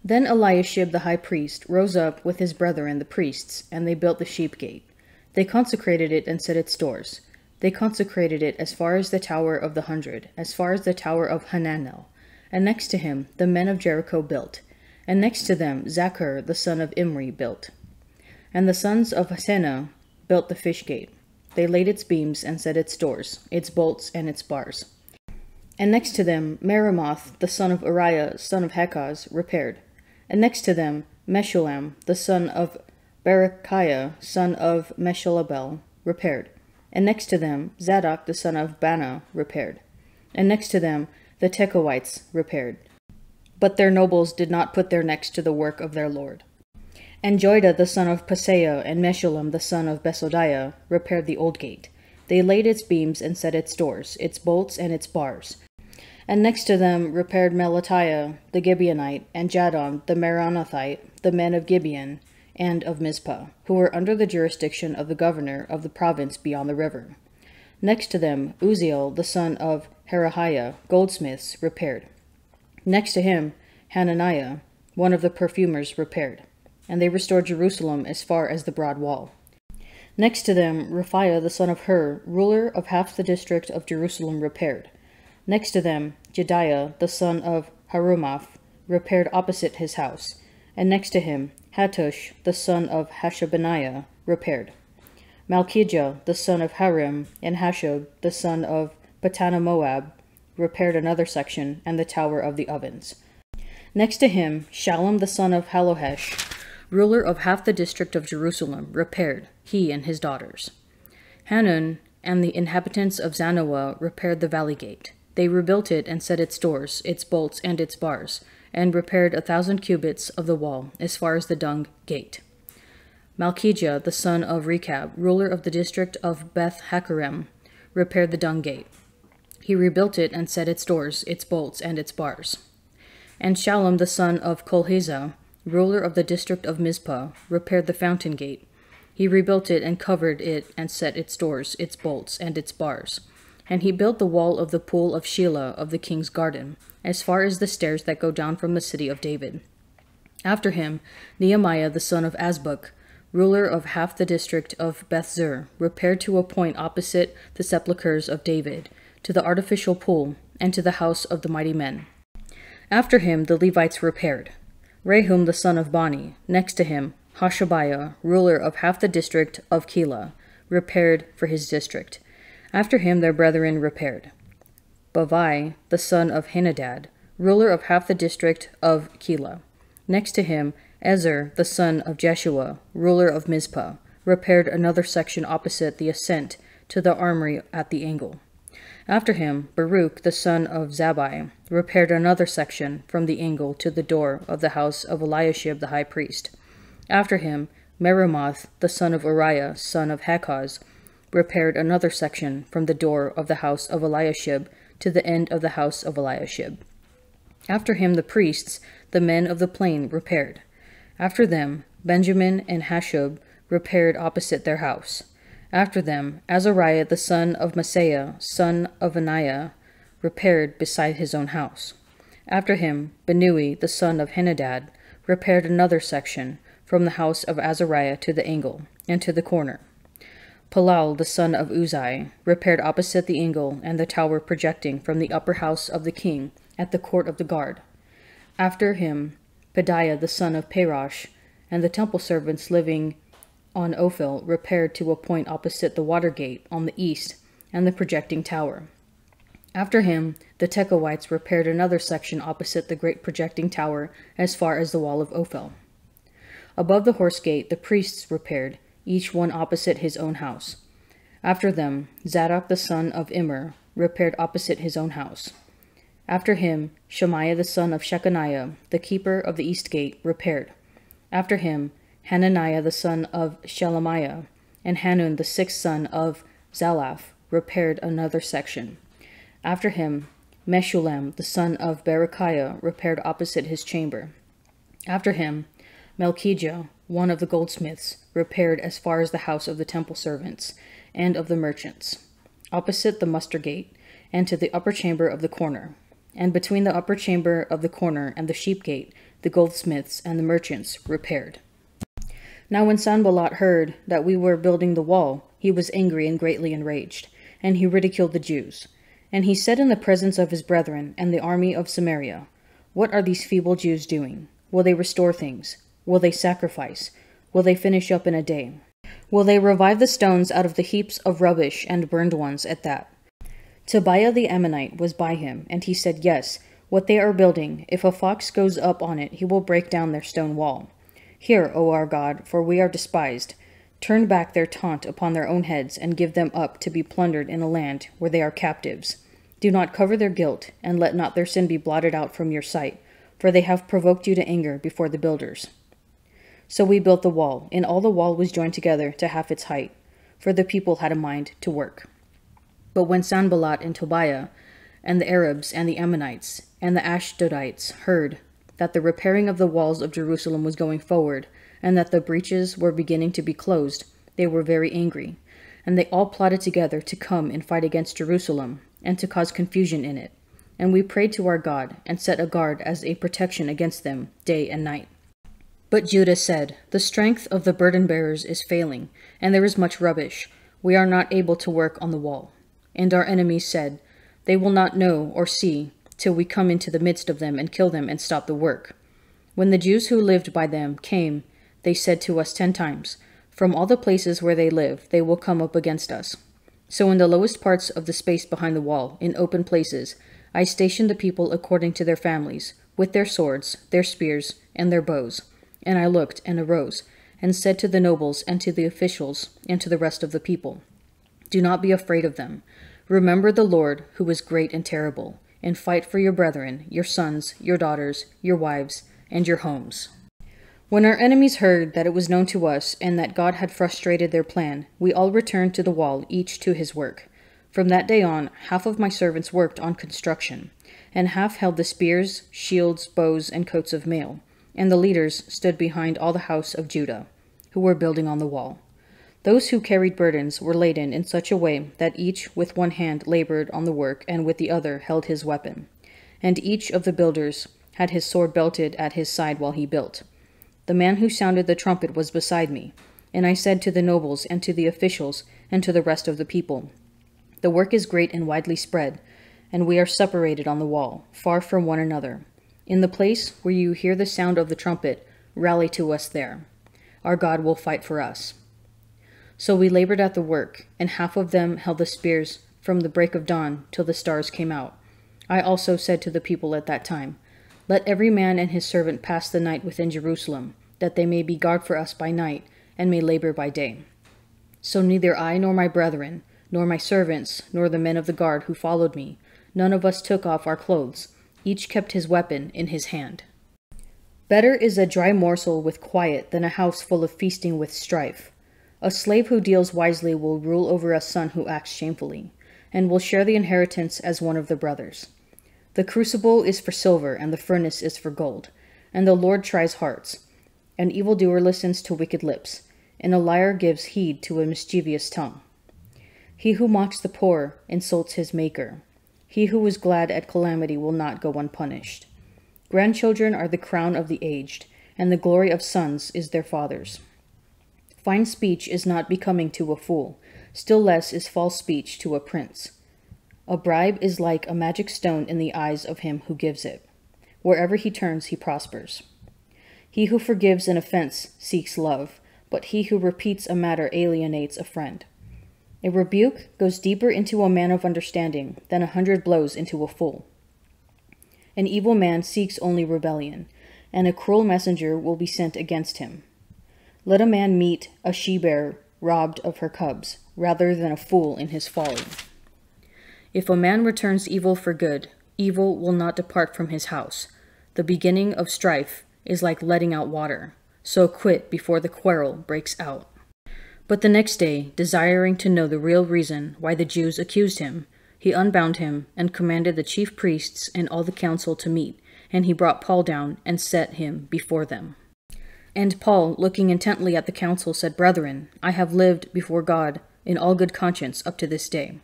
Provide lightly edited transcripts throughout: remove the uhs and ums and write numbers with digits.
Then Eliashib the high priest rose up with his brethren the priests, and they built the sheep gate. They consecrated it and set its doors. They consecrated it as far as the tower of the 100, as far as the tower of Hananel. And next to him the men of Jericho built. And next to them Zachar the son of Imri built. And the sons of Hassenaah built the fish gate. They laid its beams and set its doors, its bolts and its bars. And next to them Meremoth the son of Uriah son of Hakaz repaired. And next to them Meshullam the son of Berechiah son of Meshelabel repaired. And next to them Zadok the son of Bana repaired. And next to them the Tekoites repaired. But their nobles did not put their necks to the work of their lord. And Joiada the son of Paseah and Meshullam the son of Besodiah repaired the old gate. They laid its beams and set its doors, its bolts and its bars. And next to them repaired Melatiah the Gibeonite and Jadon the Meronothite, the men of Gibeon and of Mizpah, who were under the jurisdiction of the governor of the province beyond the river. Next to them Uzziel the son of Herahiah, goldsmiths, repaired. Next to him Hananiah, one of the perfumers, repaired. And they restored Jerusalem as far as the broad wall. Next to them Raphiah the son of Hur, ruler of half the district of Jerusalem, repaired. Next to them Jediah the son of Harumaph repaired opposite his house. And next to him Hattush the son of Hashabaniah repaired. Malchijah the son of Harim and Hashub the son of Pattanamoab repaired another section and the tower of the ovens. Next to him Shallum the son of Halohesh, ruler of half the district of Jerusalem, repaired, he and his daughters. Hanun and the inhabitants of Zanoah repaired the valley gate. They rebuilt it and set its doors, its bolts, and its bars, and repaired 1,000 cubits of the wall, as far as the dung gate. Malchijah the son of Rechab, ruler of the district of Beth-Hakerem, repaired the dung gate. He rebuilt it and set its doors, its bolts, and its bars. And Shallum the son of Kolhezah, ruler of the district of Mizpah, repaired the fountain gate. He rebuilt it and covered it and set its doors, its bolts, and its bars. And he built the wall of the pool of Shelah of the king's garden, as far as the stairs that go down from the city of David. After him, Nehemiah the son of Azbuk, ruler of half the district of Bethzur, repaired to a point opposite the sepulchres of David, to the artificial pool, and to the house of the mighty men. After him the Levites repaired. Rehum the son of Bani, next to him Hashabiah, ruler of half the district of Keilah, repaired for his district. After him their brethren repaired. Bavai the son of Henadad, ruler of half the district of Keilah. Next to him Ezer the son of Jeshua, ruler of Mizpah, repaired another section opposite the ascent to the armory at the angle. After him Baruch the son of Zabbai repaired another section from the angle to the door of the house of Eliashib the high priest. After him Meremoth the son of Uriah son of Hakaz repaired another section from the door of the house of Eliashib to the end of the house of Eliashib. After him the priests, the men of the plain, repaired. After them Benjamin and Hashub repaired opposite their house. After them Azariah the son of Maaseiah, son of Anaiah, repaired beside his own house. After him Benui the son of Henadad repaired another section from the house of Azariah to the angle, and to the corner. Palal the son of Uzai repaired opposite the angle and the tower projecting from the upper house of the king at the court of the guard. After him Pedaiah the son of Parosh and the temple servants living on Ophel repaired to a point opposite the water gate on the east and the projecting tower. After him the Tekoites repaired another section opposite the great projecting tower as far as the wall of Ophel. Above the horse gate the priests repaired, each one opposite his own house. After them Zadok the son of Immer repaired opposite his own house. After him Shemaiah the son of Shechaniah, the keeper of the east gate, repaired. After him Hananiah the son of Shelemiah, and Hanun the sixth son of Zalaph repaired another section. After him Meshullam the son of Berechiah repaired opposite his chamber. After him Malchijah, one of the goldsmiths, repaired as far as the house of the temple servants and of the merchants, opposite the muster gate, and to the upper chamber of the corner. and between the upper chamber of the corner and the sheep gate, the goldsmiths and the merchants repaired. Now when Sanballat heard that we were building the wall, he was angry and greatly enraged, and he ridiculed the Jews. And he said in the presence of his brethren and the army of Samaria, "What are these feeble Jews doing? Will they restore things? Will they sacrifice? Will they finish up in a day? Will they revive the stones out of the heaps of rubbish and burned ones at that?" Tobiah the Ammonite was by him, and he said, "Yes, what they are building, if a fox goes up on it, he will break down their stone wall. Hear, O our God, for we are despised. Turn back their taunt upon their own heads, and give them up to be plundered in a land where they are captives. Do not cover their guilt, and let not their sin be blotted out from your sight, for they have provoked you to anger before the builders." So we built the wall, and all the wall was joined together to half its height, for the people had a mind to work. But when Sanballat and Tobiah, and the Arabs and the Ammonites, and the Ashdodites heard that the repairing of the walls of Jerusalem was going forward, and that the breaches were beginning to be closed, they were very angry, and they all plotted together to come and fight against Jerusalem, and to cause confusion in it. And we prayed to our God, and set a guard as a protection against them day and night. But Judah said, "The strength of the burden-bearers is failing, and there is much rubbish. We are not able to work on the wall." And our enemies said, "They will not know or see till we come into the midst of them and kill them and stop the work." When the Jews who lived by them came, they said to us 10 times, "From all the places where they live, they will come up against us." So in the lowest parts of the space behind the wall, in open places, I stationed the people according to their families, with their swords, their spears, and their bows. And I looked and arose, and said to the nobles and to the officials and to the rest of the people, "Do not be afraid of them. Remember the Lord, who is great and terrible, and fight for your brethren, your sons, your daughters, your wives, and your homes." When our enemies heard that it was known to us, and that God had frustrated their plan, we all returned to the wall, each to his work. From that day on, half of my servants worked on construction, and half held the spears, shields, bows, and coats of mail, and the leaders stood behind all the house of Judah, who were building on the wall. Those who carried burdens were laden in such a way that each with one hand labored on the work, and with the other held his weapon. And each of the builders had his sword belted at his side while he built. The man who sounded the trumpet was beside me, and I said to the nobles and to the officials and to the rest of the people, "The work is great and widely spread, and we are separated on the wall, far from one another. In the place where you hear the sound of the trumpet, rally to us there. Our God will fight for us." So we labored at the work, and half of them held the spears from the break of dawn till the stars came out. I also said to the people at that time, "Let every man and his servant pass the night within Jerusalem, that they may be guard for us by night, and may labor by day." So neither I nor my brethren, nor my servants, nor the men of the guard who followed me, none of us took off our clothes. Each kept his weapon in his hand. Better is a dry morsel with quiet than a house full of feasting with strife. A slave who deals wisely will rule over a son who acts shamefully, and will share the inheritance as one of the brothers. The crucible is for silver, and the furnace is for gold, and the Lord tries hearts. An evildoer listens to wicked lips, and a liar gives heed to a mischievous tongue. He who mocks the poor insults his Maker. He who is glad at calamity will not go unpunished. Grandchildren are the crown of the aged, and the glory of sons is their fathers. Fine speech is not becoming to a fool, still less is false speech to a prince. A bribe is like a magic stone in the eyes of him who gives it. Wherever he turns, he prospers. He who forgives an offense seeks love, but he who repeats a matter alienates a friend. A rebuke goes deeper into a man of understanding than 100 blows into a fool. An evil man seeks only rebellion, and a cruel messenger will be sent against him. Let a man meet a she-bear robbed of her cubs, rather than a fool in his folly. If a man returns evil for good, evil will not depart from his house. The beginning of strife is like letting out water, so quit before the quarrel breaks out. But the next day, desiring to know the real reason why the Jews accused him, he unbound him and commanded the chief priests and all the council to meet, and he brought Paul down and set him before them. And Paul, looking intently at the council, said, "Brethren, I have lived before God in all good conscience up to this day."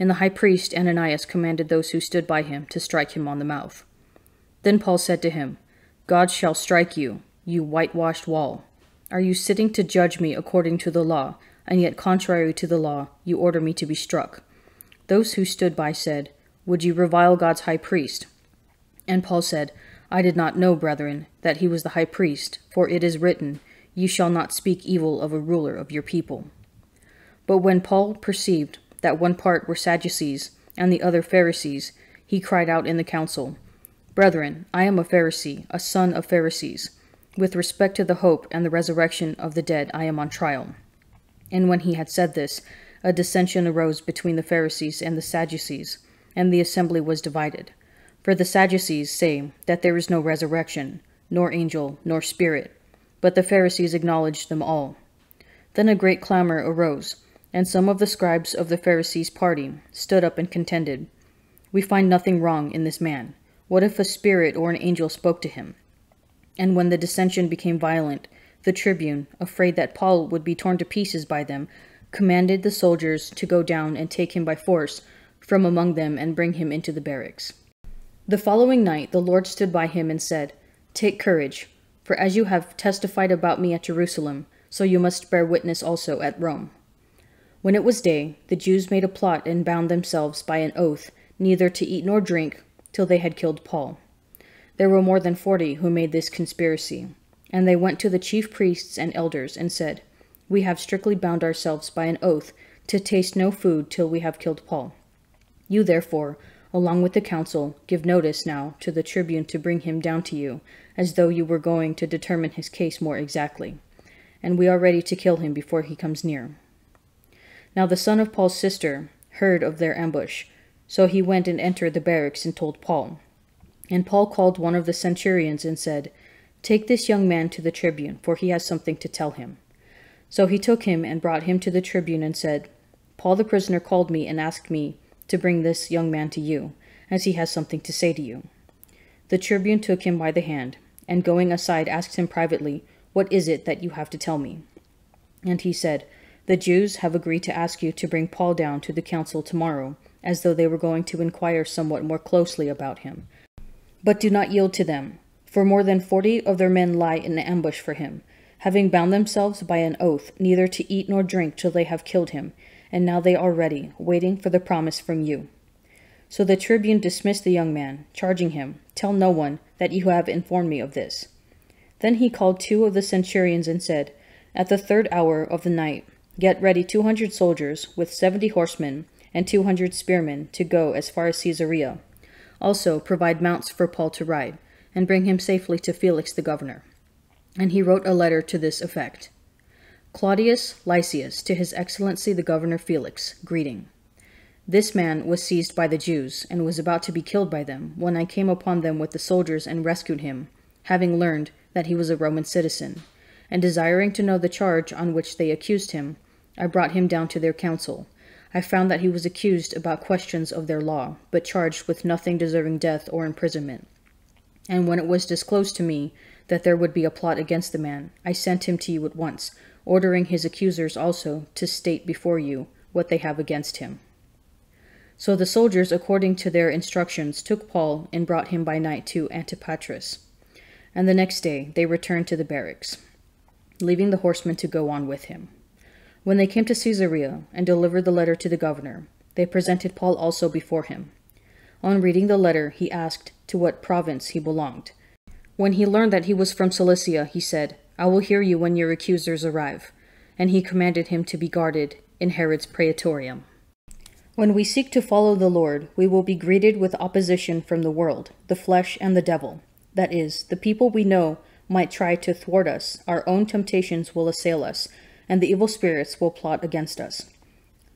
and the high priest Ananias commanded those who stood by him to strike him on the mouth. Then Paul said to him, God shall strike you, you whitewashed wall. Are you sitting to judge me according to the law, and yet contrary to the law you order me to be struck? Those who stood by said, Would you revile God's high priest? And Paul said, I did not know, brethren, that he was the high priest, for it is written, You shall not speak evil of a ruler of your people. But when Paul perceived that one part were Sadducees, and the other Pharisees, he cried out in the council, Brethren, I am a Pharisee, a son of Pharisees. With respect to the hope and the resurrection of the dead, I am on trial. And when he had said this, a dissension arose between the Pharisees and the Sadducees, and the assembly was divided. For the Sadducees say that there is no resurrection, nor angel, nor spirit, but the Pharisees acknowledged them all. Then a great clamor arose, and some of the scribes of the Pharisees' party stood up and contended, We find nothing wrong in this man. What if a spirit or an angel spoke to him? And when the dissension became violent, the tribune, afraid that Paul would be torn to pieces by them, commanded the soldiers to go down and take him by force from among them and bring him into the barracks. The following night the Lord stood by him and said, Take courage, for as you have testified about me at Jerusalem, so you must bear witness also at Rome. When it was day, the Jews made a plot and bound themselves by an oath neither to eat nor drink till they had killed Paul. There were more than 40 who made this conspiracy, and they went to the chief priests and elders and said, We have strictly bound ourselves by an oath to taste no food till we have killed Paul. You therefore, along with the council, give notice now to the tribune to bring him down to you, as though you were going to determine his case more exactly, and we are ready to kill him before he comes near. Now the son of Paul's sister heard of their ambush, so he went and entered the barracks and told Paul. And Paul called one of the centurions and said, Take this young man to the tribune, for he has something to tell him. So he took him and brought him to the tribune and said, Paul the prisoner called me and asked me to bring this young man to you, as he has something to say to you. The tribune took him by the hand, and going aside asked him privately, What is it that you have to tell me? And he said, The Jews have agreed to ask you to bring Paul down to the council tomorrow, as though they were going to inquire somewhat more closely about him. But do not yield to them, for more than 40 of their men lie in ambush for him, having bound themselves by an oath neither to eat nor drink till they have killed him, and now they are ready, waiting for the promise from you. So the tribune dismissed the young man, charging him, Tell no one that you have informed me of this. Then he called 2 of the centurions and said, At the 3rd hour of the night, get ready 200 soldiers with 70 horsemen and 200 spearmen to go as far as Caesarea. Also provide mounts for Paul to ride, and bring him safely to Felix the governor. And he wrote a letter to this effect. Claudius Lysias, to his excellency the governor Felix, greeting. This man was seized by the Jews, and was about to be killed by them, when I came upon them with the soldiers and rescued him, having learned that he was a Roman citizen. And desiring to know the charge on which they accused him, I brought him down to their council. I found that he was accused about questions of their law, but charged with nothing deserving death or imprisonment. And when it was disclosed to me that there would be a plot against the man, I sent him to you at once, ordering his accusers also to state before you what they have against him. So the soldiers, according to their instructions, took Paul and brought him by night to Antipatris. And the next day they returned to the barracks, leaving the horsemen to go on with him. When they came to Caesarea and delivered the letter to the governor, they presented Paul also before him. On reading the letter, he asked to what province he belonged. When he learned that he was from Cilicia, he said, I will hear you when your accusers arrive. And he commanded him to be guarded in Herod's praetorium. When we seek to follow the Lord, we will be greeted with opposition from the world, the flesh, and the devil. That is, the people we know might try to thwart us, our own temptations will assail us, and the evil spirits will plot against us.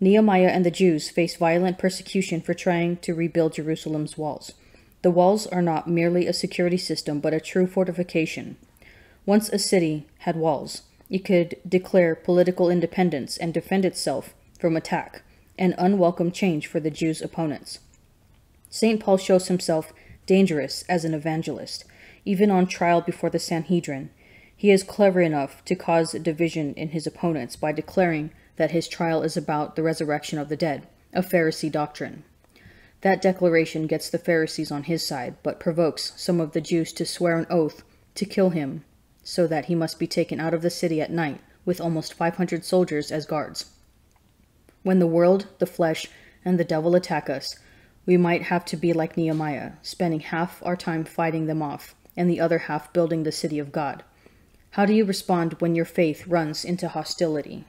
Nehemiah and the Jews face violent persecution for trying to rebuild Jerusalem's walls. The walls are not merely a security system, but a true fortification. Once a city had walls, it could declare political independence and defend itself from attack, an unwelcome change for the Jews' opponents. St. Paul shows himself dangerous as an evangelist, even on trial before the Sanhedrin. He is clever enough to cause division in his opponents by declaring that his trial is about the resurrection of the dead, of Pharisee doctrine. That declaration gets the Pharisees on his side, but provokes some of the Jews to swear an oath to kill him, so that he must be taken out of the city at night with almost 500 soldiers as guards. When the world, the flesh, and the devil attack us, we might have to be like Nehemiah, spending half our time fighting them off, and the other half building the city of God. How do you respond when your faith runs into hostility?